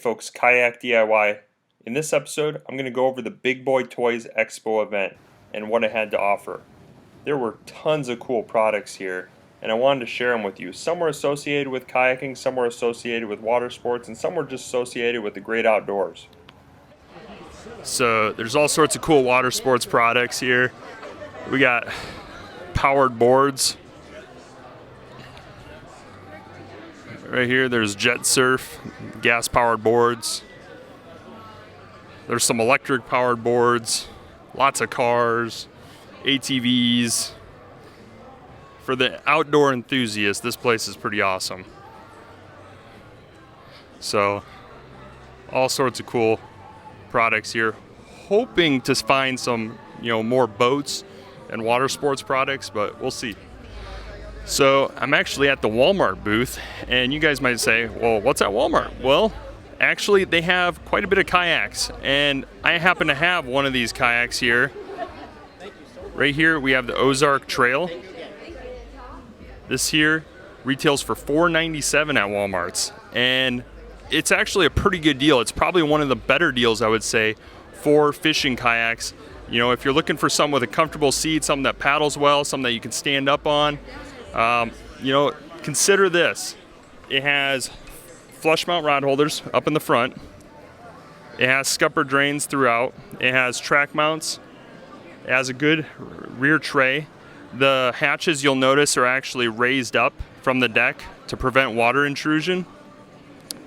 folks, Kayak DIY. In this episode, I'm going to go over the Big Boy Toys Expo event and what it had to offer. There were tons of cool products here, and I wanted to share them with you. Some were associated with kayaking, some were associated with water sports, and some were just associated with the great outdoors. So there's all sorts of cool water sports products here. We got powered boards. Right here, there's JetSurf, gas-powered boards. There's some electric-powered boards, lots of cars, ATVs. For the outdoor enthusiast, this place is pretty awesome. So, all sorts of cool products here. Hoping to find some, more boats and water sports products, but we'll see. So I'm actually at the Walmart booth, and you guys might say, well, what's at Walmart? Well, actually they have quite a bit of kayaks, and I happen to have one of these kayaks here. Right here we have the Ozark Trail. This here retails for $4.97 at Walmart's, and it's actually a pretty good deal. It's probably one of the better deals, I would say, for fishing kayaks. If you're looking for something with a comfortable seat, something that paddles well, something that you can stand up on, consider this. It has flush mount rod holders up in the front. It has scupper drains throughout. It has track mounts. It has a good rear tray. The hatches, you'll notice, are actually raised up from the deck to prevent water intrusion.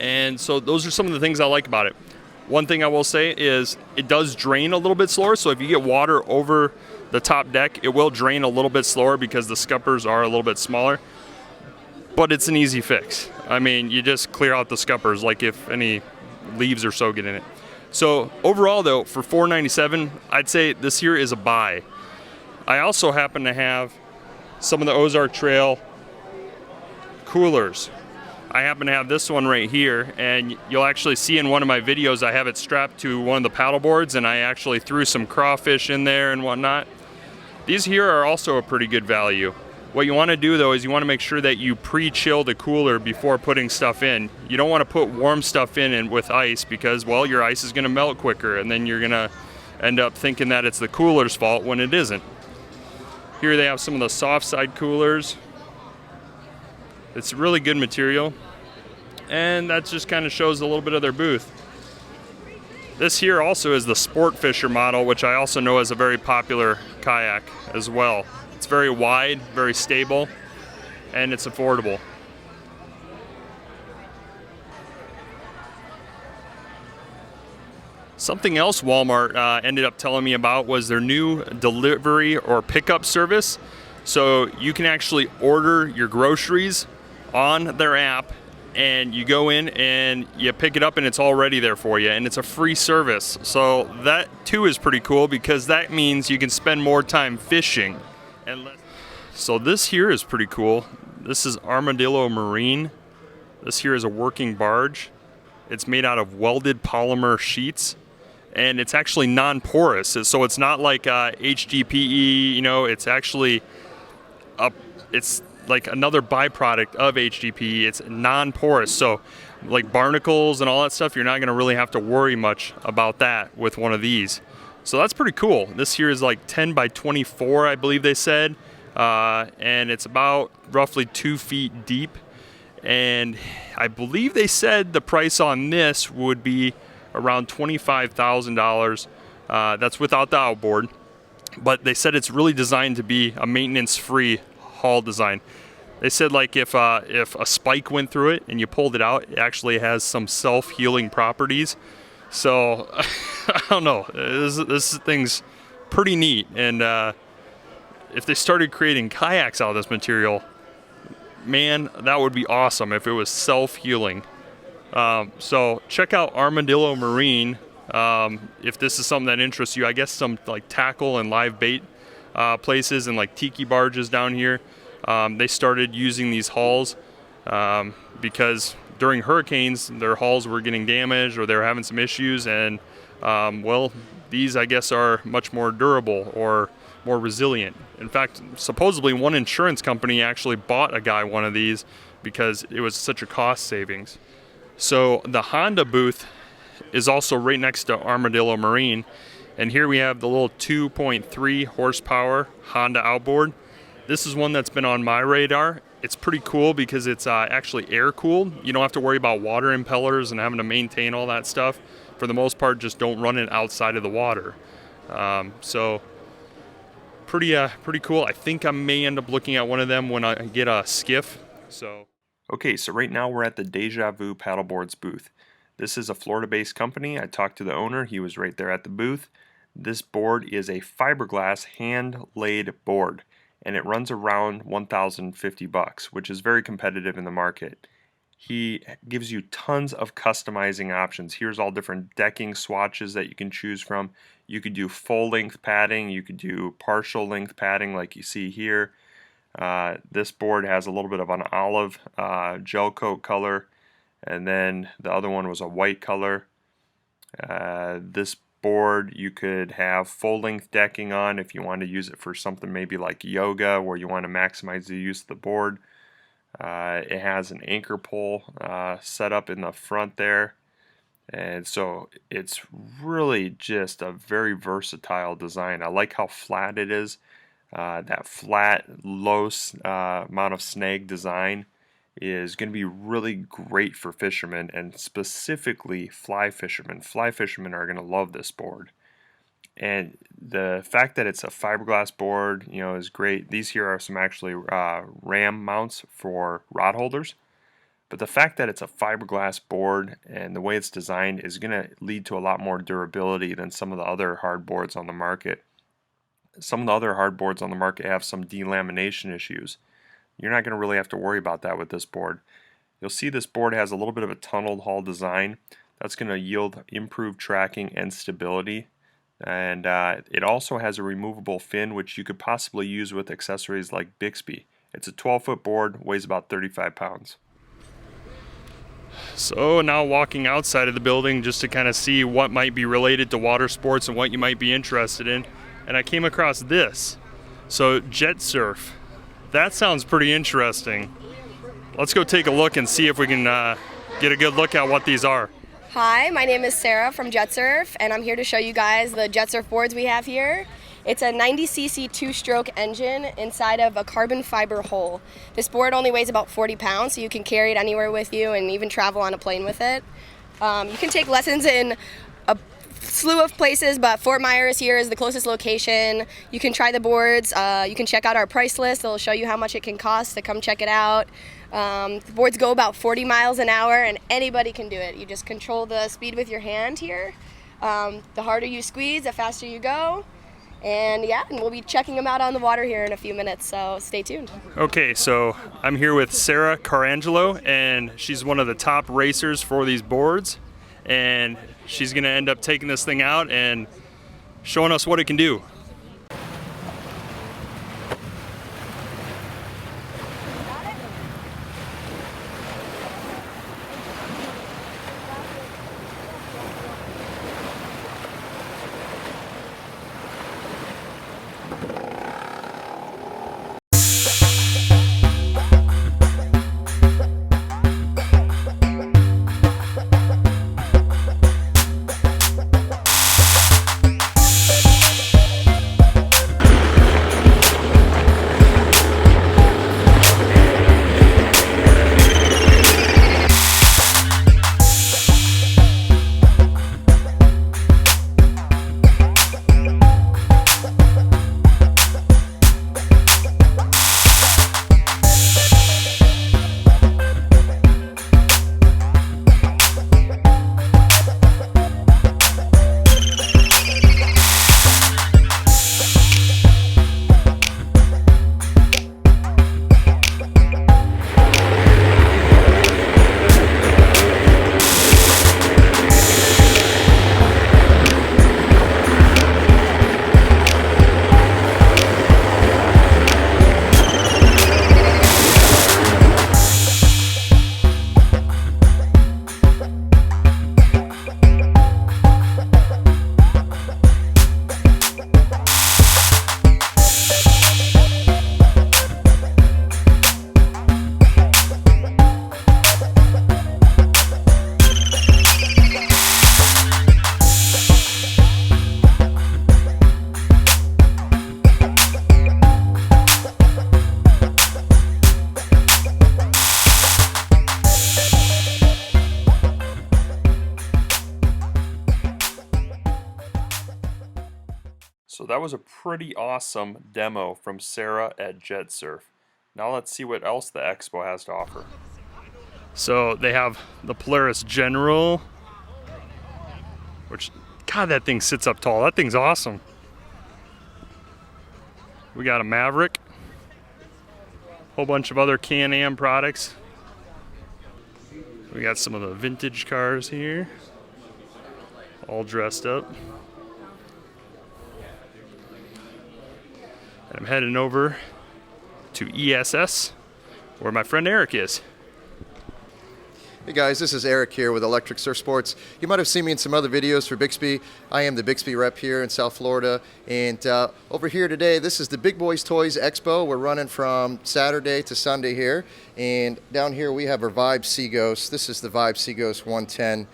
And so those are some of the things I like about it. One thing I will say is it does drain a little bit slower, so if you get water over the top deck, it will drain a little bit slower because the scuppers are a little bit smaller. But it's an easy fix. I mean, you just clear out the scuppers, like if any leaves or so get in it. So overall though, for $4.97, I'd say this here is a buy. I also happen to have some of the Ozark Trail coolers. I happen to have this one right here, and you'll actually see in one of my videos I have it strapped to one of the paddle boards, and I actually threw some crawfish in there and whatnot. These here are also a pretty good value. What you want to do though is you want to make sure that you pre-chill the cooler before putting stuff in. You don't want to put warm stuff in with ice because, well, your ice is going to melt quicker, and then you're going to end up thinking that it's the cooler's fault when it isn't. Here they have some of the soft side coolers. It's really good material, and that just kind of shows a little bit of their booth. This here also is the Sport Fisher model, which I also know is a very popular kayak as well. It's very wide, very stable, and it's affordable. Something else Walmart ended up telling me about was their new delivery or pickup service. So you can actually order your groceries on their app, and you go in and you pick it up and it's already there for you, and it's a free service. So that too is pretty cool because that means you can spend more time fishing. So this here is pretty cool. This is Armadillo Marine. This here is a working barge. It's made out of welded polymer sheets, and it's actually non-porous. So it's not like HDPE, it's actually it's like another byproduct of HDPE. It's non-porous, so like barnacles and all that stuff, you're not going to really have to worry much about that with one of these. So that's pretty cool. This here is like 10 by 24, I believe they said, and it's about roughly 2 feet deep. And I believe they said the price on this would be around $25,000. That's without the outboard, but they said it's really designed to be a maintenance-free hull design. They said like if a spike went through it and you pulled it out, it actually has some self-healing properties. So I don't know, this thing's pretty neat, and if they started creating kayaks out of this material, man, that would be awesome if it was self-healing. So check out Armadillo Marine if this is something that interests you. I guess some like tackle and live bait places and like tiki barges down here, they started using these hulls because during hurricanes their hulls were getting damaged or they were having some issues, and well, these I guess are much more durable or more resilient. In fact, supposedly one insurance company actually bought a guy one of these because it was such a cost savings. So the Honda booth is also right next to Armadillo Marine, and here we have the little 2.3 horsepower Honda outboard. This is one that's been on my radar. It's pretty cool because it's actually air cooled. You don't have to worry about water impellers and having to maintain all that stuff. For the most part, just don't run it outside of the water. So pretty cool. I think I may end up looking at one of them when I get a skiff. Okay, so right now we're at the Deja paddleboards booth. This is a Florida-based company. I talked to the owner. He was right there at the booth. This board is a fiberglass hand-laid board, and it runs around $1,050, which is very competitive in the market. He gives you tons of customizing options. Here's all different decking swatches that you can choose from. You could do full-length padding. You could do partial-length padding like you see here. This board has a little bit of an olive gel coat color, and then the other one was a white color. This board you could have full-length decking on if you want to use it for something maybe like yoga, where you want to maximize the use of the board. It has an anchor pole set up in the front there, and so it's really just a very versatile design. I like how flat it is. That flat, low amount of snag design is going to be really great for fishermen, and specifically fly fishermen. Fly fishermen are going to love this board. And the fact that it's a fiberglass board, you know, is great. These here are some actually ram mounts for rod holders. But the fact that it's a fiberglass board and the way it's designed is going to lead to a lot more durability than some of the other hard boards on the market. Some of the other hard boards on the market have some delamination issues. You're not going to really have to worry about that with this board. You'll see this board has a little bit of a tunneled hull design. That's going to yield improved tracking and stability. And it also has a removable fin, which you could possibly use with accessories like Bixby. It's a 12-foot board, weighs about 35 pounds. So now walking outside of the building just to kind of see what might be related to water sports and what you might be interested in. And I came across this. So JetSurf. That sounds pretty interesting. Let's go take a look and see if we can get a good look at what these are. Hi, my name is Sarah from JetSurf, and I'm here to show you guys the JetSurf boards we have here. It's a 90cc two-stroke engine inside of a carbon fiber hull. This board only weighs about 40 pounds, so you can carry it anywhere with you and even travel on a plane with it. You can take lessons in a slew of places, but Fort Myers here is the closest location. You can try the boards. You can check out our price list. It'll show you how much it can cost to come check it out. The boards go about 40 miles an hour, and anybody can do it. You just control the speed with your hand here. The harder you squeeze, the faster you go. And yeah, and we'll be checking them out on the water here in a few minutes, so stay tuned. Okay, so I'm here with Sarah Carangelo, and she's one of the top racers for these boards. And she's going to end up taking this thing out and showing us what it can do. So that was a pretty awesome demo from Sarah at JetSurf. Now let's see what else the Expo has to offer. So they have the Polaris General, which, God, that thing sits up tall. That thing's awesome. We got a Maverick, whole bunch of other Can-Am products. We got some of the vintage cars here, all dressed up. And I'm heading over to ESS, where my friend Eric is. Hey guys, this is Eric here with Electric Surf Sports. You might have seen me in some other videos for Bixby. I am the Bixby rep here in South Florida. And over here today, this is the Big Boys Toys Expo. We're running from Saturday to Sunday here. And down here we have our Vibe Seaghost. This is the Vibe Seaghost 110.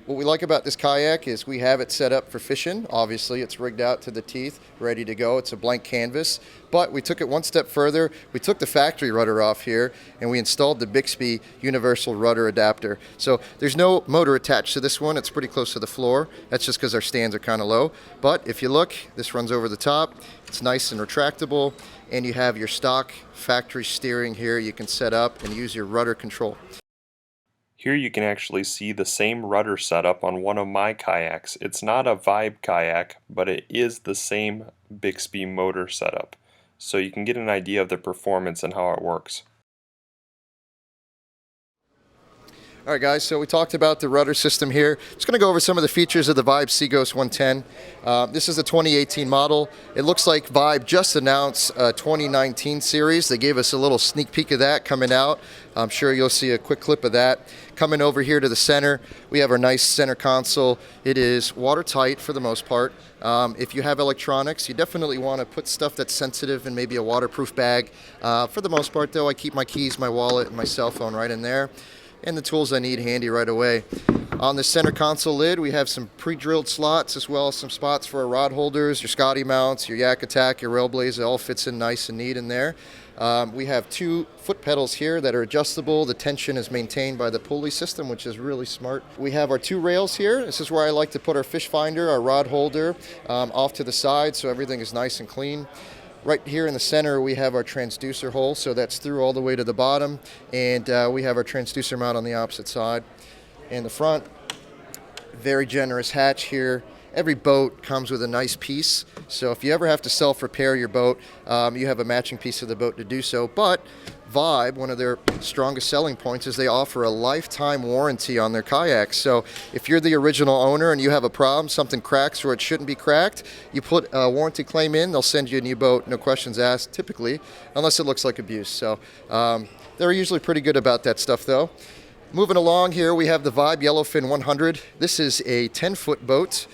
What we like about this kayak is we have it set up for fishing. Obviously, it's rigged out to the teeth, ready to go. It's a blank canvas. But we took it one step further. We took the factory rudder off here, and we installed the Bixby universal rudder adapter. So there's no motor attached to this one. It's pretty close to the floor. That's just because our stands are kind of low. But if you look, this runs over the top. It's nice and retractable. And you have your stock factory steering here. You can set up and use your rudder control. Here you can actually see the same rudder setup on one of my kayaks. It's not a Vibe kayak, but it is the same Bixby motor setup. So you can get an idea of the performance and how it works. All right, guys, so we talked about the rudder system here. Just going to go over some of the features of the Vibe Seaghost 110. This is a 2018 model. It looks like Vibe just announced a 2019 series. They gave us a little sneak peek of that coming out. I'm sure you'll see a quick clip of that. Coming over here to the center, we have our nice center console. It is watertight for the most part. If you have electronics, you definitely want to put stuff that's sensitive in maybe a waterproof bag. For the most part, though, I keep my keys, my wallet, and my cell phone right in there, and the tools I need handy right away. On the center console lid, we have some pre-drilled slots as well as some spots for our rod holders, your Scotty mounts, your Yak Attack, your Railblazer. It all fits in nice and neat in there. We have two foot pedals here that are adjustable. The tension is maintained by the pulley system, which is really smart. We have our two rails here. This is where I like to put our fish finder, our rod holder, off to the side so everything is nice and clean. Right here in the center, we have our transducer hole, so that's through all the way to the bottom, and we have our transducer mount on the opposite side. In the front, very generous hatch here. Every boat comes with a nice piece, so if you ever have to self-repair your boat, you have a matching piece of the boat to do so. But Vibe, one of their strongest selling points is they offer a lifetime warranty on their kayaks. So if you're the original owner and you have a problem, something cracks where it shouldn't be cracked, you put a warranty claim in, they'll send you a new boat, no questions asked, typically, unless it looks like abuse. So they're usually pretty good about that stuff, though. Moving along here, we have the Vibe Yellowfin 100. This is a 10-foot boat.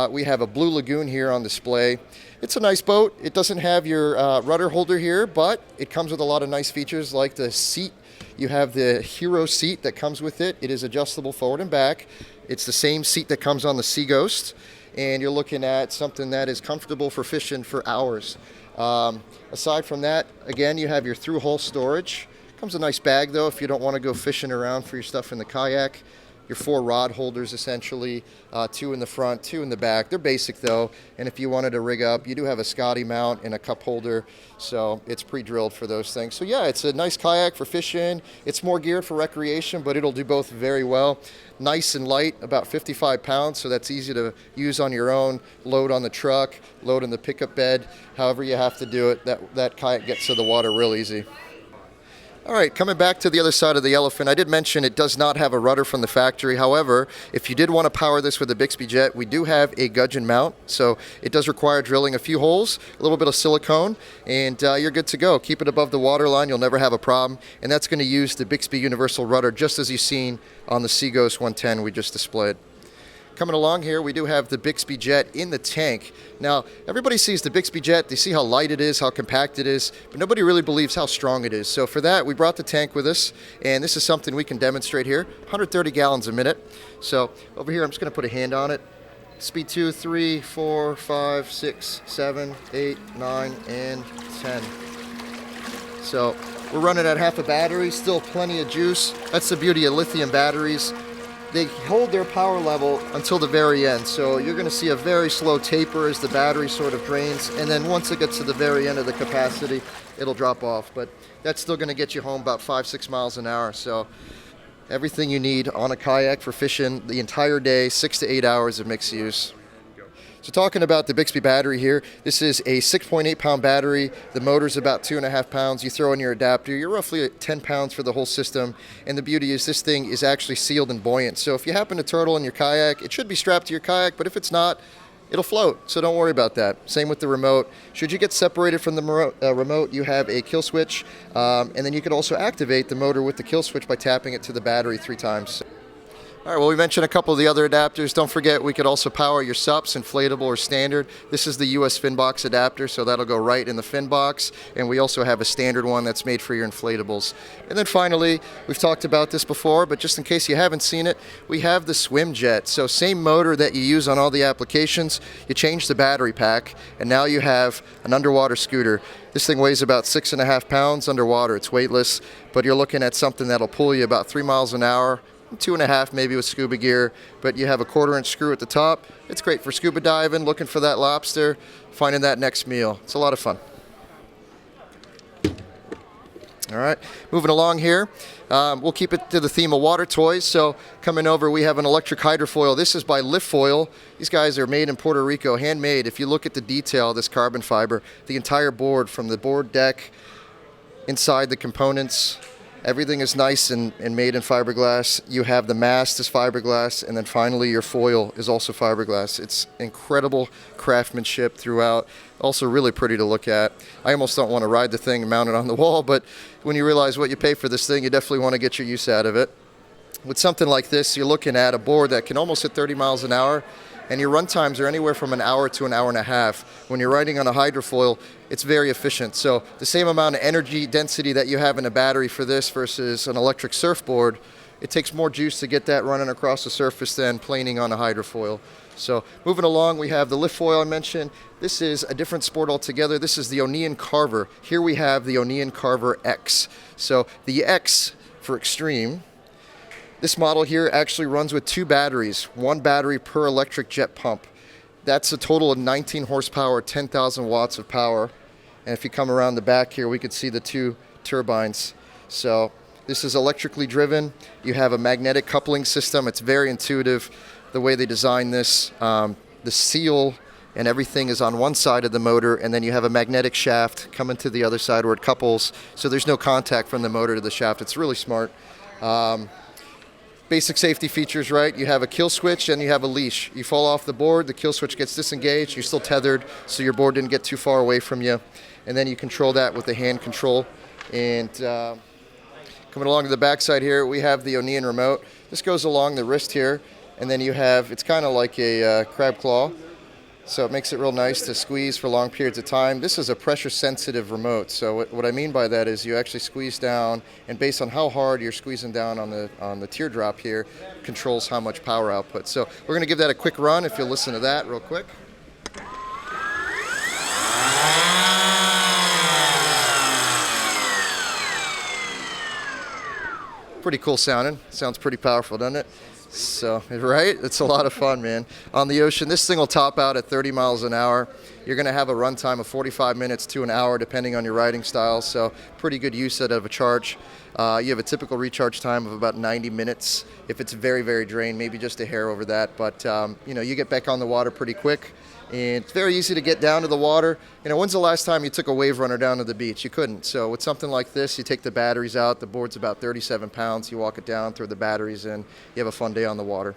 We have a Blue Lagoon here on display. It's a nice boat. It doesn't have your rudder holder here, but it comes with a lot of nice features like the seat. You have the Hero seat that comes with it. It is adjustable forward and back. It's the same seat that comes on the Seaghost, and you're looking at something that is comfortable for fishing for hours. Aside from that, again, you have your through-hole storage. Comes a nice bag, though, if you don't want to go fishing around for your stuff in the kayak. Your four rod holders, essentially, two in the front, two in the back. They're basic, though, and if you wanted to rig up, you do have a Scotty mount and a cup holder, so it's pre-drilled for those things. So yeah, it's a nice kayak for fishing. It's more geared for recreation, but it'll do both very well. Nice and light, about 55 pounds, so that's easy to use on your own. Load on the truck, load in the pickup bed, however you have to do it. That kayak gets to the water real easy. All right, coming back to the other side of the Yellowfin, I did mention it does not have a rudder from the factory. However, if you did want to power this with a Bixby Jet, we do have a gudgeon mount, so it does require drilling a few holes, a little bit of silicone, and you're good to go. Keep it above the water line, you'll never have a problem, and that's going to use the Bixby Universal Rudder just as you've seen on the Seaghost 110 we just displayed. Coming along here, we do have the Bixby Jet in the tank. Now, everybody sees the Bixby Jet, they see how light it is, how compact it is, but nobody really believes how strong it is. So for that, we brought the tank with us, and this is something we can demonstrate here. 130 gallons a minute. So over here, I'm just going to put a hand on it. Speed 2, 3, 4, 5, 6, 7, 8, 9, and 10. So we're running at half a battery, still plenty of juice. That's the beauty of lithium batteries. they hold their power level until the very end. So you're going to see a very slow taper as the battery sort of drains, and then once it gets to the very end of the capacity, it'll drop off. But that's still going to get you home about 5-6 miles an hour. So everything you need on a kayak for fishing the entire day, 6 to 8 hours of mixed use. So talking about the Bixby battery here, this is a 6.8 pound battery. The motor's about 2.5 pounds. You throw in your adapter, you're roughly at 10 pounds for the whole system. And the beauty is this thing is actually sealed and buoyant. So if you happen to turtle in your kayak, it should be strapped to your kayak, but if it's not, it'll float. So don't worry about that. Same with the remote. Should you get separated from the remote, you have a kill switch. And then you can also activate the motor with the kill switch by tapping it to the battery 3 times. All right, well, we mentioned a couple of the other adapters. Don't forget, we could also power your SUPs, inflatable or standard. This is the US fin box adapter, so that'll go right in the fin box. And we also have a standard one that's made for your inflatables. And then finally, we've talked about this before, but just in case you haven't seen it, we have the Swim Jet. So same motor that you use on all the applications, you change the battery pack, and now you have an underwater scooter. This thing weighs about 6.5 pounds underwater. It's weightless, but you're looking at something that'll pull you about 3 miles an hour, 2.5 maybe with scuba gear, but you have a 1/4-inch screw at the top. It's great for scuba diving, looking for that lobster, finding that next meal. It's a lot of fun. All right, moving along here. We'll keep it to the theme of water toys. So coming over, we have an electric hydrofoil. This is by Liftfoil. These guys are made in Puerto Rico, handmade. If you look at the detail of this carbon fiber, the entire board, from the board deck, inside the components, everything is nice and made in fiberglass. You have the mast is fiberglass, and then finally your foil is also fiberglass. It's incredible craftsmanship throughout. Also really pretty to look at. I almost don't want to ride the thing and mount it on the wall, but when you realize what you pay for this thing, you definitely want to get your use out of it. With something like this, you're looking at a board that can almost hit 30 miles an hour, and your run times are anywhere from an hour to an hour and a half. When you're riding on a hydrofoil, it's very efficient. So the same amount of energy density that you have in a battery for this versus an electric surfboard, it takes more juice to get that running across the surface than planing on a hydrofoil. So moving along, we have the Liftfoil I mentioned. This is a different sport altogether. This is the O'Neill Carver. Here we have the O'Neill Carver X. So the X for extreme. This model here actually runs with 2 batteries, 1 battery per electric jet pump. That's a total of 19 horsepower, 10,000 watts of power. And if you come around the back here, we could see the 2 turbines. So this is electrically driven. You have a magnetic coupling system. It's very intuitive the way they designed this. The seal and everything is on one side of the motor, and then you have a magnetic shaft coming to the other side where it couples. So there's no contact from the motor to the shaft. It's really smart. Basic safety features, right? You have a kill switch and you have a leash. You fall off the board, the kill switch gets disengaged, you're still tethered, so your board didn't get too far away from you. And then you control that with the hand control. And coming along to the backside here, we have the O'Neill remote. This goes along the wrist here, and then you have, it's kind of like a crab claw. So it makes it real nice to squeeze for long periods of time. This is a pressure-sensitive remote. So what I mean by that is you actually squeeze down, and based on how hard you're squeezing down on the teardrop here, controls how much power output. So we're going to give that a quick run if you'll listen to that real quick. Pretty cool sounding. Sounds pretty powerful, doesn't it? So, right? It's a lot of fun, man. On the ocean, this thing will top out at 30 miles an hour. You're going to have a run time of 45 minutes to an hour, depending on your riding style. So, pretty good use out of a charge. You have a typical recharge time of about 90 minutes. If it's very, very drained, maybe just a hair over that. But, you get back on the water pretty quick. And it's very easy to get down to the water. When's the last time you took a wave runner down to the beach? You couldn't. So with something like this, you take the batteries out. The board's about 37 pounds. You walk it down, throw the batteries in. You have a fun day on the water.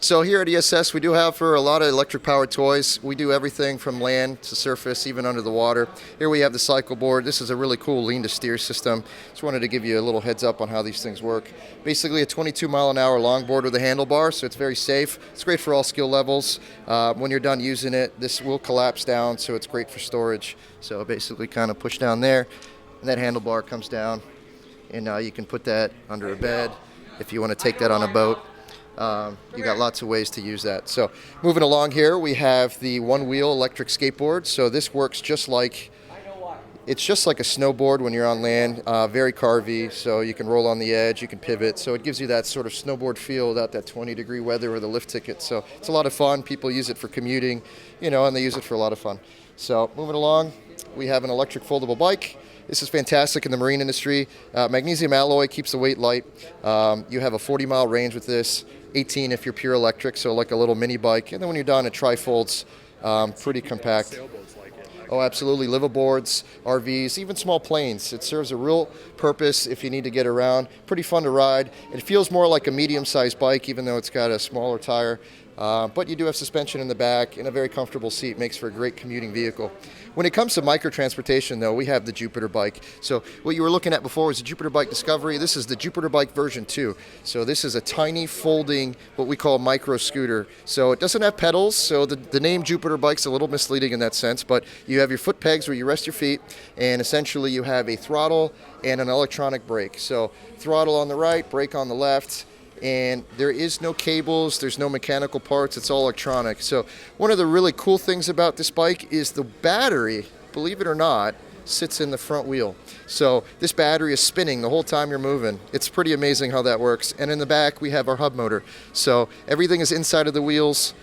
So here at ESS, we do have for a lot of electric-powered toys. We do everything from land to surface, even under the water. Here we have the cycle board. This is a really cool lean-to-steer system. Just wanted to give you a little heads up on how these things work. Basically a 22-mile-an-hour longboard with a handlebar, so it's very safe. It's great for all skill levels. When you're done using it, this will collapse down, so it's great for storage. So basically kind of push down there, and that handlebar comes down, and you can put that under a bed if you want to take that on a boat. You got lots of ways to use that. So moving along here, we have the one-wheel electric skateboard. So this works just like It's just like a snowboard when you're on land, very carvy, so you can roll on the edge, you can pivot, so it gives you that sort of snowboard feel without that 20-degree weather or the lift ticket. So it's a lot of fun. People use it for commuting, you know, and they use it for a lot of fun. So moving along, we have an electric foldable bike. This is fantastic in the marine industry. Magnesium alloy keeps the weight light. You have a 40-mile range with this, 18 if you're pure electric, so like a little mini bike. And then when you're done, it tri-folds, pretty compact. Oh, absolutely. Liveaboards, RVs, even small planes. It serves a real purpose if you need to get around. Pretty fun to ride. It feels more like a medium-sized bike, even though it's got a smaller tire. But you do have suspension in the back and a very comfortable seat. Makes for a great commuting vehicle. When it comes to micro-transportation, though, we have the Jupiter bike. So what you were looking at before was the Jupiter Bike Discovery. This is the Jupiter Bike version 2. So this is a tiny folding, what we call micro scooter. So it doesn't have pedals, so the name Jupiter Bike's a little misleading in that sense, but you have your foot pegs where you rest your feet, and essentially you have a throttle and an electronic brake. So throttle on the right, brake on the left, and there is no cables, there's no mechanical parts, it's all electronic. So one of the really cool things about this bike is the battery, believe it or not, sits in the front wheel. So this battery is spinning the whole time you're moving. It's pretty amazing how that works. And in the back we have our hub motor. So everything is inside of the wheels.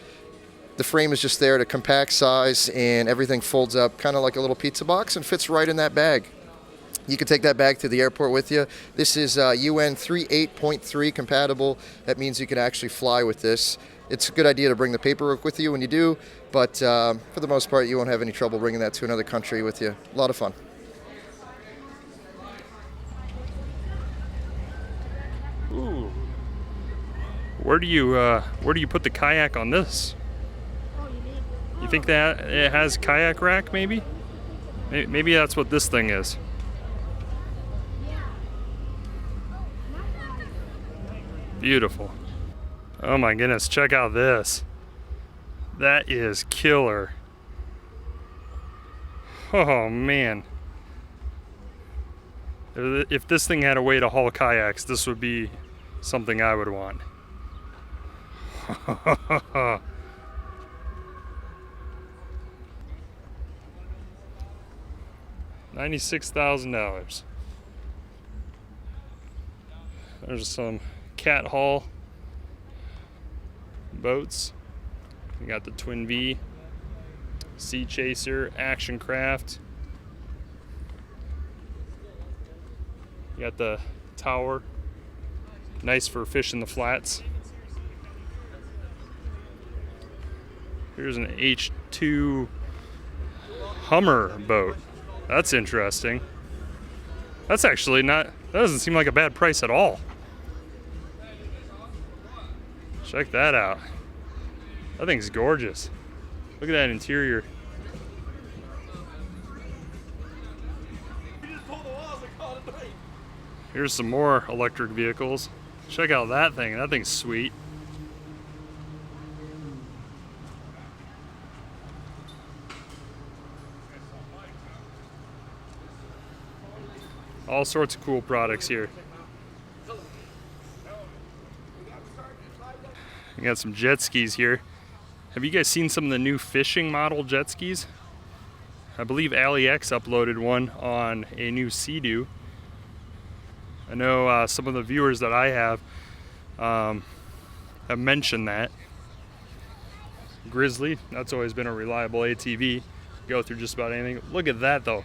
The frame is just there to compact size, and everything folds up kind of like a little pizza box and fits right in that bag. You can take that bag to the airport with you. This is UN 38.3 compatible. That means you can actually fly with this. It's a good idea to bring the paperwork with you when you do, but for the most part, you won't have any trouble bringing that to another country with you. A lot of fun. Ooh. Where do you put the kayak on this? You think that it has kayak rack, maybe? Maybe that's what this thing is. Beautiful. Oh my goodness, check out this. That is killer. Oh man. If this thing had a way to haul kayaks, this would be something I would want. $96,000. There's some cat haul boats. We got the Twin V, Sea Chaser, Action Craft. You got the Tower, nice for fishing the flats. Here's an H2 Hummer boat. That's interesting. That's actually not, that doesn't seem like a bad price at all. Check that out. That thing's gorgeous. Look at that interior. Here's some more electric vehicles. Check out that thing. That thing's sweet. All sorts of cool products here. We got some jet skis here. Have you guys seen some of the new fishing model jet skis? I believe AliX uploaded one on a new Sea-Doo. I know some of the viewers that I have mentioned that. Grizzly, that's always been a reliable ATV. Go through just about anything. Look at that though.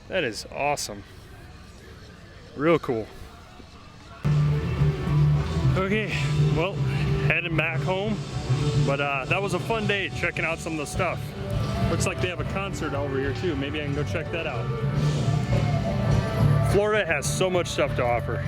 That is awesome. Real cool. Okay, well, heading back home. But that was a fun day checking out some of the stuff. Looks like they have a concert over here too. Maybe I can go check that out. Florida has so much stuff to offer.